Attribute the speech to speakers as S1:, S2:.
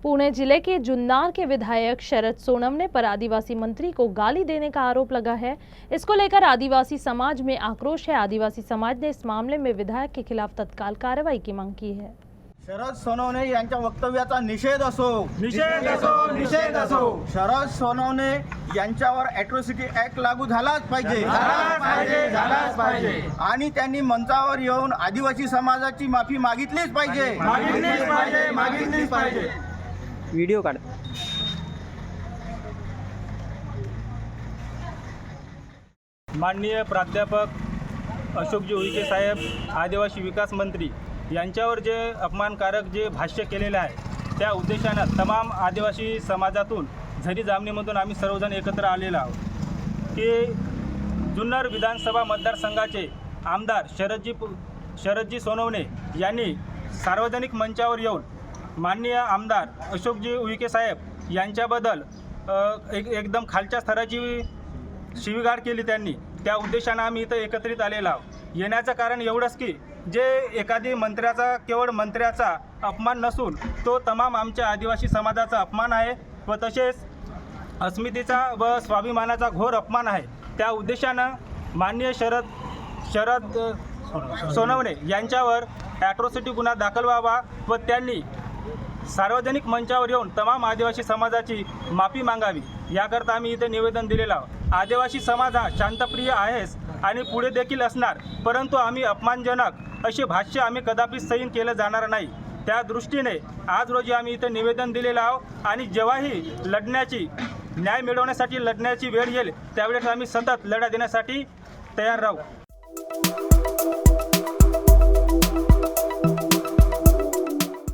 S1: पुणे जिले के जुन्नार के विधायक शरद सोनवने पर आदिवासी मंत्री को गाली देने का आरोप लगा है। इसको लेकर आदिवासी समाज में आक्रोश है। आदिवासी समाज ने इस मामले में विधायक के खिलाफ तत्काल कार्रवाई की मांग की है।
S2: शरद सोनवने यांच्या वक्तव्याचा निषेध असो। शरद सोनवने यांच्यावर ॲट्रॉसिटी ॲक्ट लागू झालाच पाहिजे आणि त्यांनी मंचावर येऊन आदिवासी समाजाची माफी मागितलीच पाहिजे।
S3: व्हिडिओ काढ।
S4: माननीय प्राध्यापक अशोकजी उईके साहेब, आदिवासी विकास मंत्री यांच्यावर जे अपमानकारक जे भाष्य केलेले आहे त्या उद्देशानं तमाम आदिवासी समाजातून झरी जामणीमधून आम्ही सर्वजण एकत्र आलेलो आहोत की जुन्नर विधानसभा मतदारसंघाचे आमदार शरदजी सोनवने यांनी सार्वजनिक मंचावर येऊन माननीय आमदार अशोकजी उईके साहेब यांच्याबद्दल एकदम खालच्या स्तराची शिवीगाळ केली त्यांनी। त्या उद्देशानं आम्ही इथं एकत्रित आलेलो आहोत। येण्याचं कारण एवढंच की जे एखादी मंत्र्याचा केवळ मंत्र्याचा अपमान नसून तो तमाम आमच्या आदिवासी समाजाचा अपमान आहे व तसेच अस्मितेचा व स्वाभिमानाचा घोर अपमान आहे। त्या उद्देशानं माननीय शरद सोनवने यांच्यावर ॲट्रॉसिटी गुन्हा दाखल व्हावा व त्यांनी सार्वजनिक मंचावर येऊन तमाम आदिवासी समाजाची माफी मागावी याकरता आम्ही इथे निवेदन दिलेलं आहोत। आदिवासी समाज हा शांतप्रिय आहेच आणि पुढे देखील असणार, परंतु आम्ही अपमानजनक असे भाष्य आम्ही कदापि सहन केलं जाणार नाही। त्या दृष्टीने आज रोजी आम्ही इथे निवेदन दिलेलं आहोत आणि जेव्हाही न्याय मिळवण्यासाठी लढण्याची वेळ येईल त्यावेळेस आम्ही सतत लढा देण्यासाठी तयार राहू।